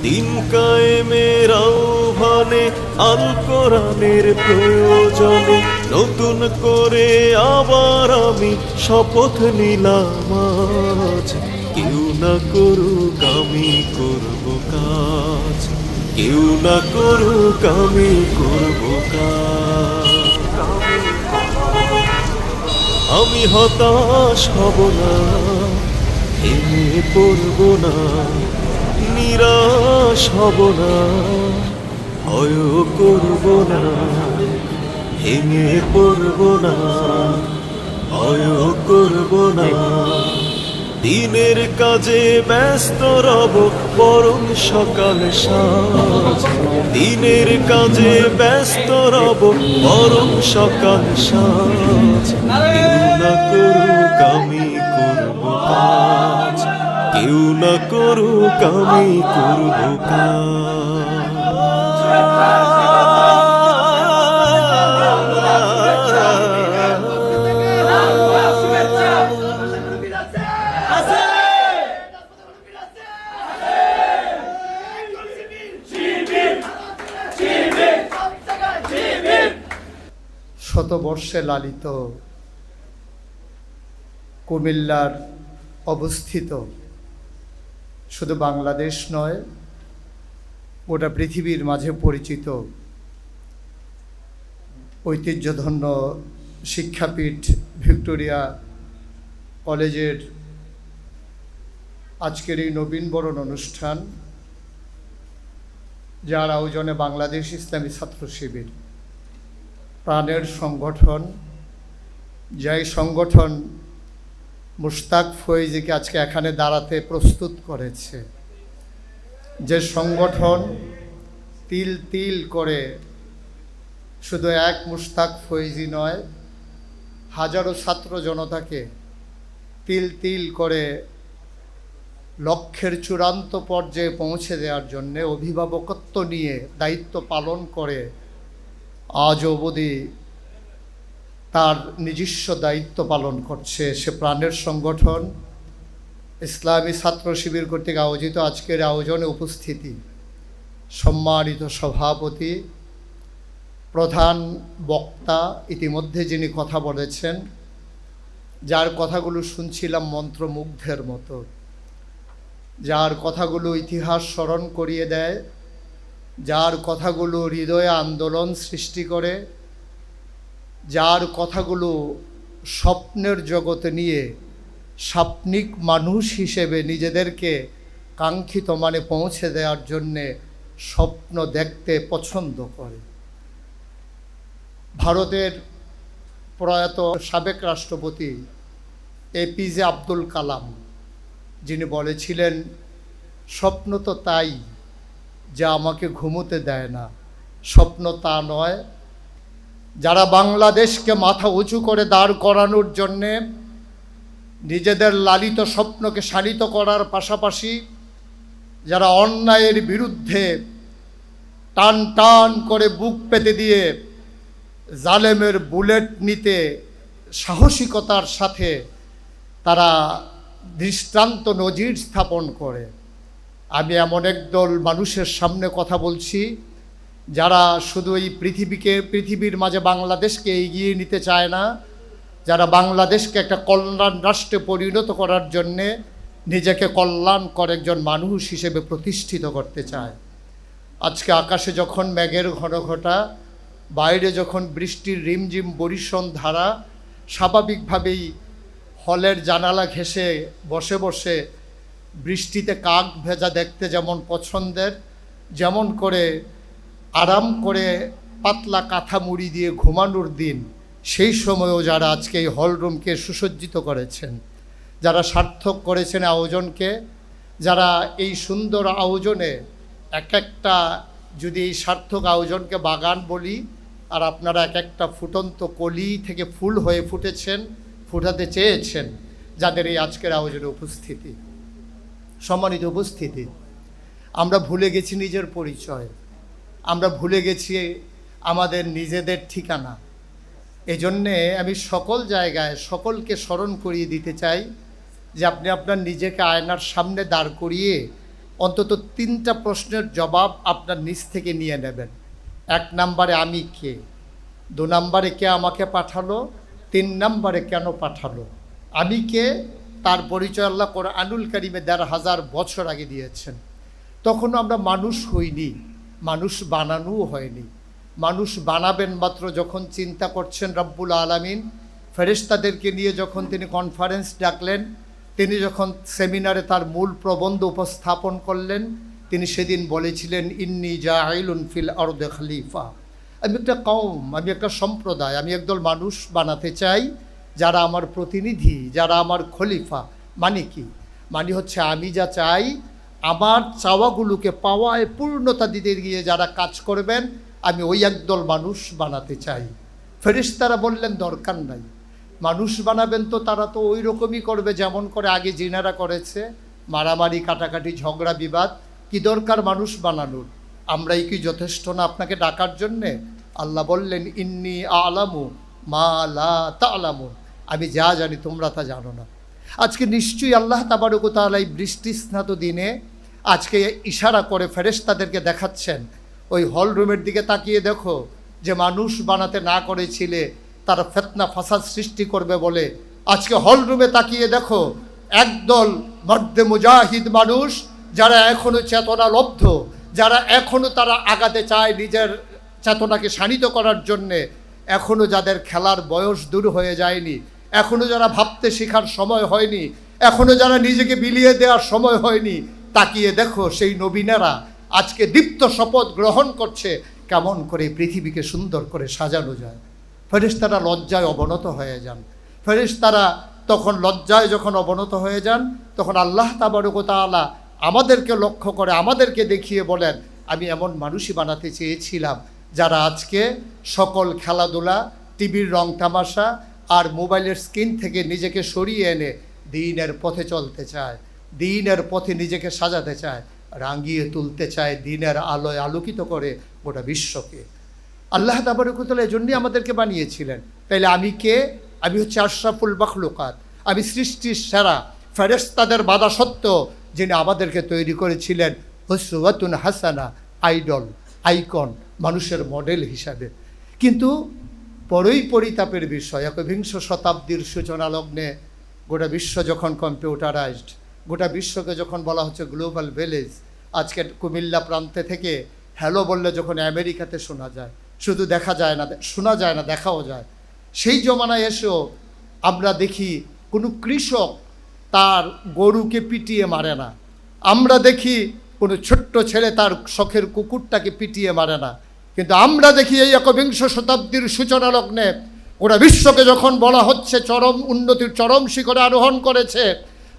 দিন কায়েমের আহ্বানে আল কোরআনের প্রয়োজনে নতুন করে আবার আমি শপথ নিলাম আজ। কেউ না করুক আমি করব কাজ, কেউ না করুক আমি করব কাজ। আমি হতাশ হব না, ভেঙে পড়ব না, নিরাশ হব না, ভয় করব না, ভেঙে পড়ব না, ভয় করব না। দিনের কাজে ব্যস্ত রব বরং সকাল সাজ, দিনের কাজে ব্যস্ত রব বরং সকাল সাজ। কেউ না করুক আমি করব কাজ, কেউ না করুক আমি করব শতবর্ষে লালিত কুমিল্লার অবস্থিত শুধু বাংলাদেশ নয়, গোটা পৃথিবীর মাঝে পরিচিত ঐতিহ্যধন্য শিক্ষাপীঠ ভিক্টোরিয়া কলেজের আজকের এই নবীনবরণ অনুষ্ঠান, যার আয়োজনে বাংলাদেশ ইসলামী ছাত্র শিবির প্রাণের সংগঠন, যাই সংগঠন মুশতাক ফয়েজিকে আজকে এখানে দাঁড়াতে প্রস্তুত করেছে, যে সংগঠন তিল তিল করে শুধু এক মুশতাক ফয়েজি নয়, হাজারো ছাত্র জনতাকে তিল তিল করে লক্ষ্যের চূড়ান্ত পর্যায়ে পৌঁছে দেওয়ার জন্যে অভিভাবকত্ব নিয়ে দায়িত্ব পালন করে আজ অবধি তার নিজস্ব দায়িত্ব পালন করছে। সে প্রাণের সংগঠন ইসলামী ছাত্র শিবির কর্তৃক আয়োজিত আজকের আয়োজনে উপস্থিতি সম্মানিত সভাপতি, প্রধান বক্তা ইতিমধ্যে যিনি কথা বলেছেন, যার কথাগুলো শুনছিলাম মন্ত্রমুগ্ধের মতো, যার কথাগুলো ইতিহাস স্মরণ করিয়ে দেয়, যার কথাগুলো হৃদয়ে আন্দোলন সৃষ্টি করে, যার কথাগুলো স্বপ্নের জগতে নিয়ে স্বপ্নিক মানুষ হিসেবে নিজেদেরকে কাঙ্ক্ষিত মানে পৌঁছে দেওয়ার জন্যে স্বপ্ন দেখতে পছন্দ করে। ভারতের প্রয়াত সাবেক রাষ্ট্রপতি এপিজে আব্দুল কালাম, যিনি বলেছিলেন, স্বপ্ন তো তাই যা আমাকে ঘুমোতে দেয় না, স্বপ্ন তা নয়। যারা বাংলাদেশকে মাথা উঁচু করে দাঁড় করানোর জন্যে নিজেদের লালিত স্বপ্নকে শানিত করার পাশাপাশি যারা অন্যায়ের বিরুদ্ধে টান টান করে বুক পেতে দিয়ে জালেমের বুলেট নিতে সাহসিকতার সাথে তারা দৃষ্টান্ত নজির স্থাপন করে, আমি এমন একদল মানুষের সামনে কথা বলছি যারা শুধু এই পৃথিবীর মাঝে বাংলাদেশকে এগিয়ে নিতে চায় না, যারা বাংলাদেশকে একটা কল্যাণ রাষ্ট্রে পরিণত করার জন্যে নিজেকে কল্যাণকর একজন মানুষ হিসেবে প্রতিষ্ঠিত করতে চায়। আজকে আকাশে যখন মেঘের ঘনঘটা, বাইরে যখন বৃষ্টির রিমঝিম বরিশন ধারা, স্বাভাবিকভাবেই হলের জানালা ঘেঁষে বসে বসে বৃষ্টিতে কাক ভেজা দেখতে যেমন পছন্দের, যেমন করে আরাম করে পাতলা কাঁথা মুড়ি দিয়ে ঘুমানোর দিন, সেই সময়ও যারা আজকে এই হলরুমকে সুসজ্জিত করেছেন, যারা সার্থক করেছেন আয়োজনকে, যারা এই সুন্দর আয়োজনে এক একটা, যদি এই সার্থক আয়োজনকে বাগান বলি, আর আপনারা এক একটা ফুটন্ত কলি থেকে ফুল হয়ে ফুটেছেন, ফুটাতে চেয়েছেন, যাদের এই আজকের আয়োজনে উপস্থিতি, সম্মানিত উপস্থিতি, আমরা ভুলে গেছি নিজের পরিচয়, আমরা ভুলে গেছি আমাদের নিজেদের ঠিকানা। এজন্যে আমি সকল জায়গায় সকলকে স্মরণ করিয়ে দিতে চাই যে আপনি আপনার নিজেকে আয়নার সামনে দাঁড় করিয়ে অন্তত 3টা প্রশ্নের জবাব আপনার নিজ থেকে নিয়ে নেবেন। 1 নম্বরে আমি কে, 2 নম্বরে কে আমাকে পাঠালো, 3 নম্বরে কেন পাঠালো। আমি কে, তার পরিচয় আল্লাহ কোরআনুল কারিমে ১,৫০০ বছর আগে দিয়েছেন। তখনও আমরা মানুষ হইনি, মানুষ বানানোও হয়নি। মানুষ বানাবেন মাত্র যখন চিন্তা করছেন রব্বুল আলামিন ফেরেশতাদেরকে নিয়ে যখন তিনি কনফারেন্স ডাকলেন, তিনি যখন সেমিনারে তার মূল প্রবন্ধ উপস্থাপন করলেন, তিনি সেদিন বলেছিলেন ইন্নী জাইলুন ফিল আরদি খলিফা। আমি একটা কওম, আমি একটা সম্প্রদায়, আমি একদল মানুষ বানাতে চাই যারা আমার প্রতিনিধি, যারা আমার খলিফা। মানে কি? মানে হচ্ছে আমি যা চাই আমার চাওয়াগুলোকে পাওয়ায় পূর্ণতা দিতে গিয়ে যারা কাজ করবেন, আমি ওই একদল মানুষ বানাতে চাই। ফেরেশতারা বললেন দরকার নাই, মানুষ বানাবেন তো তারা তো ওই রকমই করবে যেমন করে আগে জিনারা করেছে, মারামারি কাটাকাটি ঝগড়া বিবাদ। কি দরকার মানুষ বানানোর? আমরাই কি যথেষ্ট না আপনাকে ডাকার জন্যে? আল্লাহ বললেন ইন্নী আলামু মা লা তা'লামুন, আমি যা জানি তোমরা তা জানো না। আজকে নিশ্চয়ই আল্লাহ তাবারক ওয়া তাআলা এই বৃষ্টিস্নাত দিনে আজকে ইশারা করে ফেরেশতাদেরকে দেখাচ্ছেন, ওই হল রুমের দিকে তাকিয়ে দেখো, যে মানুষ বানাতে না করেছিলে তারা ফিতনা ফাসাদ সৃষ্টি করবে বলে আজকে হল রুমে তাকিয়ে দেখো একদল মর্দে মুজাহিদ মানুষ, যারা এখনও চেতনা লব্ধ, যারা এখনও তারা আগাতে চায় নিজের চেতনাকে শানিত করার জন্যে, এখনও যাদের খেলার বয়স দূর হয়ে যায়নি, এখনও যারা ভাবতে শেখার সময় হয়নি, এখনও যারা নিজেকে বিলিয়ে দেওয়ার সময় হয়নি, তাকিয়ে দেখো সেই নবীনেরা আজকে দীপ্ত শপথ গ্রহণ করছে কেমন করে পৃথিবীকে সুন্দর করে সাজানো যায়। ফেরেশতারা লজ্জায় অবনত হয়ে যান। ফেরেশতারা তখন লজ্জায় যখন অবনত হয়ে যান, তখন আল্লাহ তাবারক ওয়া তাআলা আমাদেরকে লক্ষ্য করে আমাদেরকে দেখিয়ে বলেন, আমি এমন মানুষই বানাতে চেয়েছিলাম যারা আজকে সকল খেলাধুলা, টিভির রং তামাশা আর মোবাইলের স্ক্রিন থেকে নিজেকে সরিয়ে এনে দ্বীনের পথে চলতে চায়, দ্বীনের পথে নিজেকে সাজাতে চায়, রাঙিয়ে তুলতে চায়, দ্বীনের আলোয় আলোকিত করে গোটা বিশ্বকে। আল্লাহ তাবারক ওয়া তাআলা এজন্যই আমাদেরকে বানিয়েছিলেন। তাইলে আমি কে? আমি হচ্ছে আশরাফুল মাখলুকাত, আমি সৃষ্টির সেরা। ফেরেশতাদের বাধা সত্ত্বেও যিনি আমাদেরকে তৈরি করেছিলেন উসওয়াতুন হাসানা, আইডল, আইকন, মানুষের মডেল হিসাবে। কিন্তু বড়ই পরিতাপের বিষয়, ১বিংশ শতাব্দীর সূচনা লগ্নে গোটা বিশ্ব যখন কম্পিউটারাইজড, গোটা বিশ্বকে যখন বলা হচ্ছে গ্লোবাল ভিলেজ, আজকে কুমিল্লা প্রান্তে থেকে হ্যালো বললে যখন আমেরিকাতে শোনা যায়, শুধু দেখা যায় না, শোনা যায় না, দেখাও যায়। সেই জমানায় এসেও আমরা দেখি কোনো কৃষক তার গরুকে পিটিয়ে মারে না, আমরা দেখি কোনো ছোট্ট ছেলে তার শখের কুকুরটাকে পিটিয়ে মারে না। কিন্তু আমরা দেখি এই ১বিংশ শতাব্দীর সূচনা লগ্নে ওরা বিশ্বকে যখন বলা হচ্ছে চরম উন্নতির চরম শিখরে আরোহণ করেছে,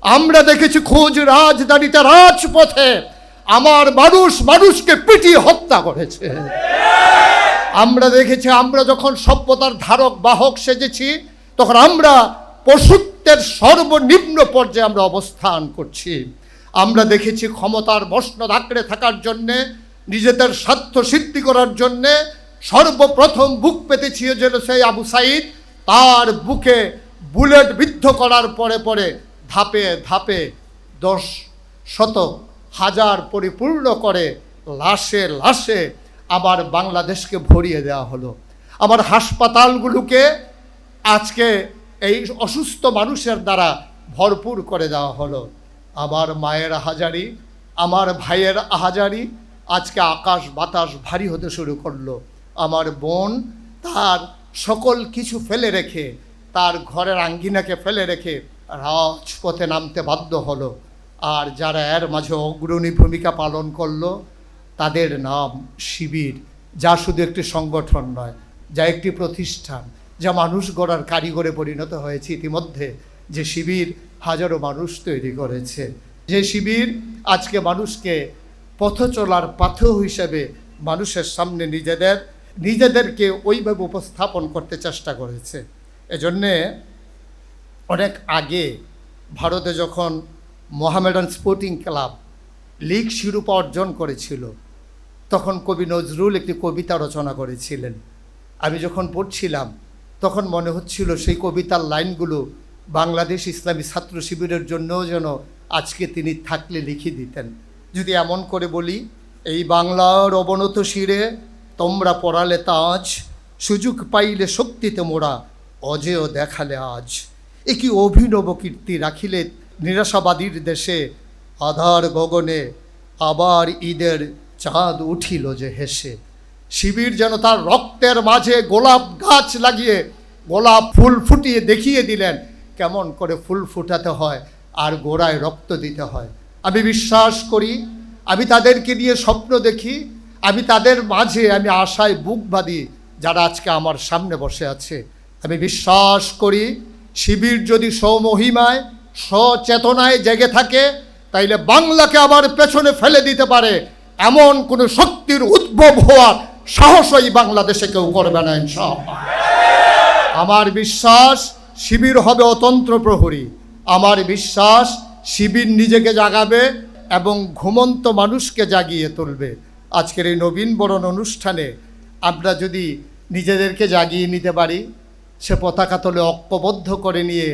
আমরা দেখেছি খোঁজ রাজধানীতে রাজপথে আমার মানুষ মানুষকে পিটিয়ে হত্যা করেছে। আমরা দেখেছি আমরা যখন সভ্যতার ধারক বাহক সেজেছি, তখন আমরা পশুত্বের সর্বনিম্ন পর্যায়ে আমরা অবস্থান করছি। আমরা দেখেছি ক্ষমতার মসনদ আঁকড়ে থাকার জন্যে, নিজেদের স্বার্থ সিদ্ধি করার জন্যে সর্বপ্রথম বুক পেতেছিল সেই আবু সাঈদ, তার বুকে বুলেট বিদ্ধ করার পরে পরে ধাপে ধাপে ১০ শতক হাজার পরিপূর্ণ করে লাশে লাশে আবার বাংলাদেশকে ভরিয়ে দেওয়া হলো। আমার হাসপাতালগুলোকে আজকে এই অসুস্থ মানুষের দ্বারা ভরপুর করে দেওয়া হলো। আমার মায়ের আহাজারি, আমার ভাইয়ের আহাজারি আজকে আকাশ বাতাস ভারী হতে শুরু করলো। আমার বোন তার সকল কিছু ফেলে রেখে, তার ঘরের আঙ্গিনাকে ফেলে রেখে রাজপথে নামতে বাধ্য হলো। আর যারা এর মাঝে অগ্রণী ভূমিকা পালন করলো তাদের নাম শিবির, যা শুধু একটি সংগঠন নয়, যা একটি প্রতিষ্ঠান, যা মানুষ গড়ার কারিগরে পরিণত হয়েছে ইতিমধ্যে। যে শিবির হাজারো মানুষ তৈরি করেছে, যে শিবির আজকে মানুষকে পথ চলার পাথেয় হিসেবে মানুষের সামনে নিজেদেরকে ওইভাবে উপস্থাপন করতে চেষ্টা করেছে। এজন্যে অনেক আগে ভারতে যখন মোহামেডান স্পোর্টিং ক্লাব লীগ শিরোপা অর্জন করেছিল, তখন কবি নজরুল একটি কবিতা রচনা করেছিলেন। আমি যখন পড়ছিলাম তখন মনে হচ্ছিল সেই কবিতার লাইনগুলো বাংলাদেশ ইসলামী ছাত্র শিবিরের জন্যও যেন আজকে তিনি থাকলে লিখে দিতেন। যদি এমন করে বলি, এই বাংলার অবনত শিরে তোমরা পড়ালে তাজ, সুযোগ পাইলে শক্তিতে মোরা অজেয় দেখালে আজ। এ কি অভিনব কীর্তি রাখিলে নিরাশাবাদীর দেশে, আধার গগনে আবার ঈদের চাঁদ উঠিল যে হেসে। শিবির যেন তার রক্তের মাঝে গোলাপ গাছ লাগিয়ে গোলাপ ফুল ফুটিয়ে দেখিয়ে দিলেন কেমন করে ফুল ফুটাতে হয় আর গোড়ায় রক্ত দিতে হয়। আমি বিশ্বাস করি, আমি তাদেরকে নিয়ে স্বপ্ন দেখি, আমি তাদের মাঝে আমি আশায় বুক বাঁধি যারা আজকে আমার সামনে বসে আছে। আমি বিশ্বাস করি শিবির যদি স্বমহিমায় সচেতনায় জেগে থাকে তাইলে বাংলাকে আবার পেছনে ফেলে দিতে পারে এমন কোনো শক্তির উদ্ভব হওয়ার সাহসই বাংলাদেশে কেউ করবে না ইনশাআল্লাহ। আমার বিশ্বাস শিবির হবে অতন্ত্র প্রহরী। আমার বিশ্বাস শিবির নিজেকে জাগাবে এবং ঘুমন্ত মানুষকে জাগিয়ে তুলবে। আজকের এই নবীন বরণ অনুষ্ঠানে আমরা যদি নিজেদেরকে জাগিয়ে নিতে পারি, সে পতাকা তলে ঐক্যবদ্ধ করে নিয়ে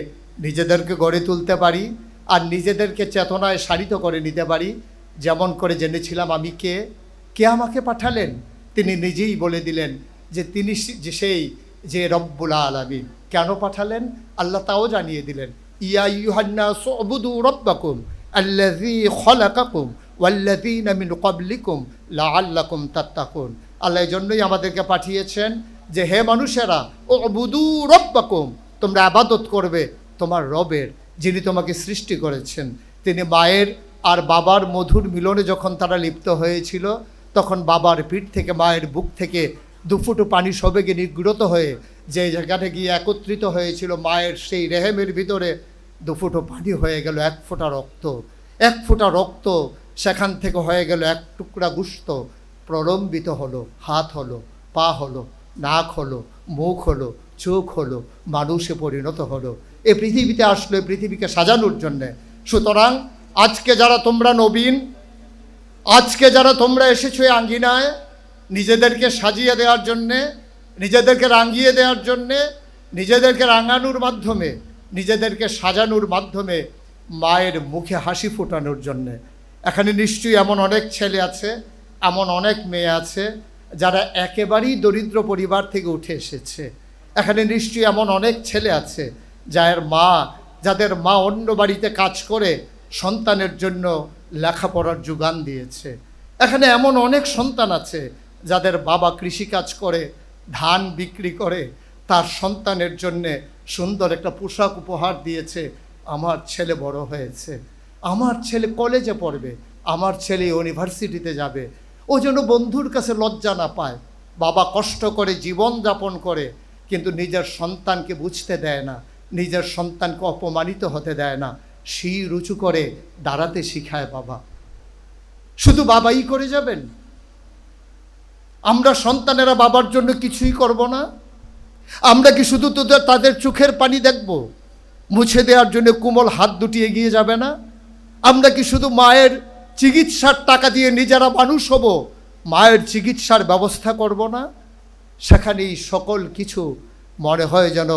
নিজেদেরকে গড়ে তুলতে পারি আর নিজেদেরকে চেতনায় সারিত করে নিতে পারি, যেমন করে জেনেছিলাম আমি কে আমাকে পাঠালেন, তিনি নিজেই বলে দিলেন যে তিনি সেই যে রব্বুল আলামিন। কেন পাঠালেন আল্লাহ তাও জানিয়ে দিলেন, ইয়া আইয়ুহান্নাস উবুদু রাব্বাকুম আল্লাযী খলাকাকুম ওয়াল্লাযীনা মিন ক্বাবলিকুম লাআল্লাকুম তাত্তাকুন। আল্লাহ এই জন্যই আমাদেরকে পাঠিয়েছেন যে হে মানুষেরা, উবুদু রাব্বাকুম, তোমরা ইবাদত করবে তোমার রবের, যিনি তোমাকে সৃষ্টি করেছেন। তিনি মায়ের আর বাবার মধুর মিলনে যখন তারা লিপ্ত হয়েছিল তখন বাবার পিঠ থেকে মায়ের বুক থেকে দুফুটো পানি সবেগে নিগৃহীত হয়ে যে জায়গাটা গিয়ে একত্রিত হয়েছিল মায়ের সেই রেহেমের ভিতরে দুফুটো পানি হয়ে গেল এক ফোঁটা রক্ত। এক ফোঁটা রক্ত সেখান থেকে হয়ে গেল এক টুকরা গুস্ত, প্রলম্বিত হলো, হাত হলো, পা হলো, নাক হলো, মুখ হলো, চোখ হলো, মানুষে পরিণত হলো। এ পৃথিবীতে আসলো এই পৃথিবীকে সাজানোর জন্যে। সুতরাং আজকে যারা তোমরা নবীন, আজকে যারা তোমরা এসেছো এই আঙ্গিনায় নিজেদেরকে সাজিয়ে দেওয়ার জন্যে, নিজেদেরকে রাঙিয়ে দেওয়ার জন্যে, নিজেদেরকে রাঙানোর মাধ্যমে, নিজেদেরকে সাজানোর মাধ্যমে মায়ের মুখে হাসি ফোটানোর জন্যে। এখানে নিশ্চয়ই এমন অনেক ছেলে আছে, এমন অনেক মেয়ে আছে যারা একেবারেই দরিদ্র পরিবার থেকে উঠে এসেছে। এখানে নিশ্চয়ই এমন অনেক ছেলে আছে যাদের মা অন্য বাড়িতে কাজ করে সন্তানের জন্য লেখাপড়ার যোগান দিয়েছে। এখানে এমন অনেক সন্তান আছে যাদের বাবা কৃষিকাজ করে, ধান বিক্রি করে তার সন্তানের জন্যে সুন্দর একটা পোশাক উপহার দিয়েছে। আমার ছেলে বড় হয়েছে, আমার ছেলে কলেজে পড়বে, আমার ছেলে ইউনিভার্সিটিতে যাবে, ও যেন বন্ধুর কাছে লজ্জা না পায়। বাবা কষ্ট করে জীবন যাপন করে কিন্তু নিজের সন্তানকে বুঝতে দেয় না, নিজের সন্তানকে অপমানিত হতে দেয় না, শির উঁচু করে দাঁড়াতে শিখায় বাবা। শুধু বাবাই করে যাবেন? আমরা সন্তানেরা বাবার জন্য কিছুই করব না? আমরা কি শুধু তাদের চোখের পানি দেখব? মুছে দেওয়ার জন্য কোমল হাত দুটি এগিয়ে যাবে না? আমরা কি শুধু মায়ের চিকিৎসার টাকা দিয়ে নিজেরা মানুষ হব, মায়ের চিকিৎসার ব্যবস্থা করব না? সেখানেই সকল কিছু মনে হয় যেন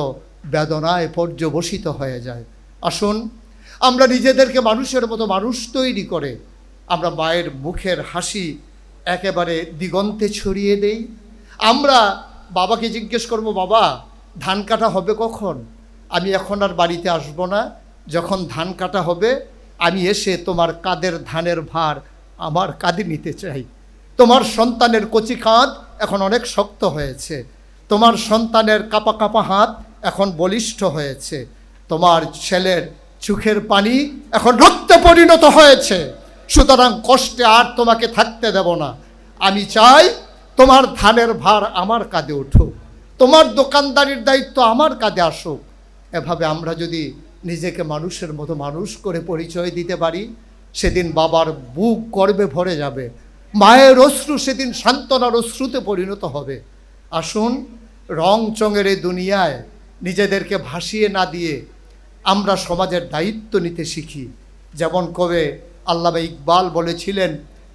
বেদনায় পর্যবসিত হয়ে যায়। আসুন আমরা নিজেদেরকে মানুষের মতো মানুষ তৈরি করে আমরা মায়ের মুখের হাসি একেবারে দিগন্তে ছড়িয়ে দেই। আমরা বাবাকে জিজ্ঞেস করব, বাবা ধান কাটা হবে কখন? আমি এখন আর বাড়িতে আসব না, যখন ধান কাটা হবে আমি এসে তোমার কাঁধের ধানের ভার আমার কাঁধে নিতে চাই। তোমার সন্তানের কচি কাঁধ এখন অনেক শক্ত হয়েছে, তোমার সন্তানের কাঁপা কাঁপা হাত এখন বলিষ্ঠ হয়েছে, তোমার ছেলের চোখের পানি এখন রক্তে পরিণত হয়েছে। সুতরাং কষ্টে আর তোমাকে থাকতে দেব না। আমি চাই তোমার ধানের ভার আমার কাঁধে উঠুক, তোমার দোকানদারির দায়িত্ব আমার কাঁধে আসুক। এভাবে আমরা যদি নিজেকে মানুষের মতো মানুষ করে পরিচয় দিতে পারি, সেদিন বাবার বুক গর্বে ভরে যাবে, মায়ের অশ্রু সেদিন সান্ত্বনার অশ্রুতে পরিণত হবে। আসুন রং চঙের এই দুনিয়ায় নিজেদেরকে ভাসিয়ে না দিয়ে আমরা সমাজের দায়িত্ব নিতে শিখি। যেমন কবে আল্লামা ইকবাল বলেছিলেন,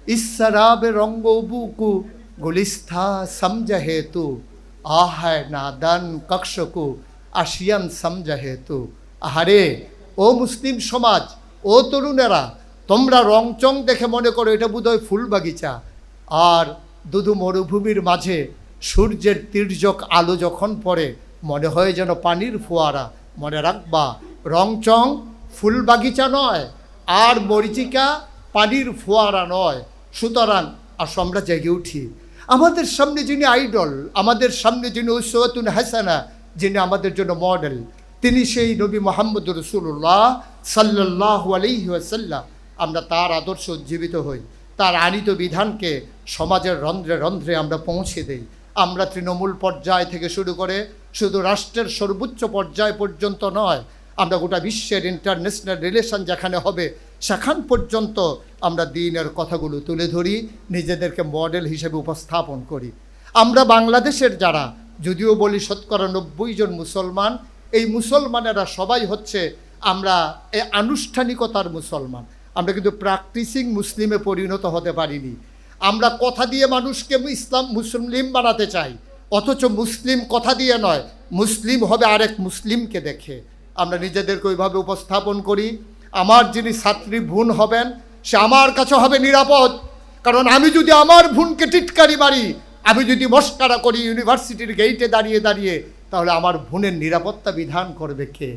ইসরাবে রঙ্গ বুকু গুলিস্থা সমঝা হেতু, আহায় নাদান কক্ষকু আসিয়ান সমঝা হেতু। আহারে ও মুসলিম সমাজ, ও তরুণেরা, তোমরা রংচং দেখে মনে করো এটা বোধহয় ফুল বাগিচা, আর দুধু মরুভূমির মাঝে সূর্যের তির্যক আলো যখন পড়ে মনে হয় যেন পানির ফোয়ারা। মনে রাখবা, রংচং ফুল বাগিচা নয়, আর মরিচিকা পানির ফোয়ারা নয়। সুতরাং আসো আমরা জেগে উঠি। আমাদের সামনে যিনি আইডল, আমাদের সামনে যিনি উসওয়াতুন হাসানা, যিনি আমাদের জন্য মডেল, তিনি সেই নবী মুহাম্মদ রাসূলুল্লাহ সাল্লাল্লাহু আলাইহি ওয়াসাল্লাম। আমরা তার আদর্শ উজ্জীবিত হই, তার আনিত বিধানকে সমাজের রন্ধ্রে রন্ধ্রে আমরা পৌঁছে দেই। আমরা তৃণমূল পর্যায় থেকে শুরু করে শুধু রাষ্ট্রের সর্বোচ্চ পর্যায় পর্যন্ত নয়, আমরা গোটা বিশ্বের ইন্টারন্যাশনাল রিলেশন যেখানে হবে সেখান পর্যন্ত আমরা দ্বীনের কথাগুলো তুলে ধরি, নিজেদেরকে মডেল হিসেবে উপস্থাপন করি। আমরা বাংলাদেশের যারা, যদিও বলি শতকরা 90 জন মুসলমান, এই মুসলমানেরা সবাই হচ্ছে আমরা এই আনুষ্ঠানিকতার মুসলমান। আমরা কিন্তু প্র্যাকটিসিং মুসলিমে পরিণত হতে পারিনি। আমরা কথা দিয়ে মানুষকে মুসলিম বানাতে চাই, অথচ মুসলিম কথা দিয়ে নয়, মুসলিম হবে আরেক মুসলিমকে দেখে। আমরা নিজেদেরকে ওইভাবে উপস্থাপন করি, আমার যিনি ছাত্রী বোন হবেন সে আমার কাছে হবে নিরাপদ। কারণ আমি যদি আমার বোনকে টিটকারি মারি, আমি যদি মস্কারা করি ইউনিভার্সিটির গেইটে দাঁড়িয়ে দাঁড়িয়ে, তাহলে আমার বোনের নিরাপত্তা বিধান করবে কে?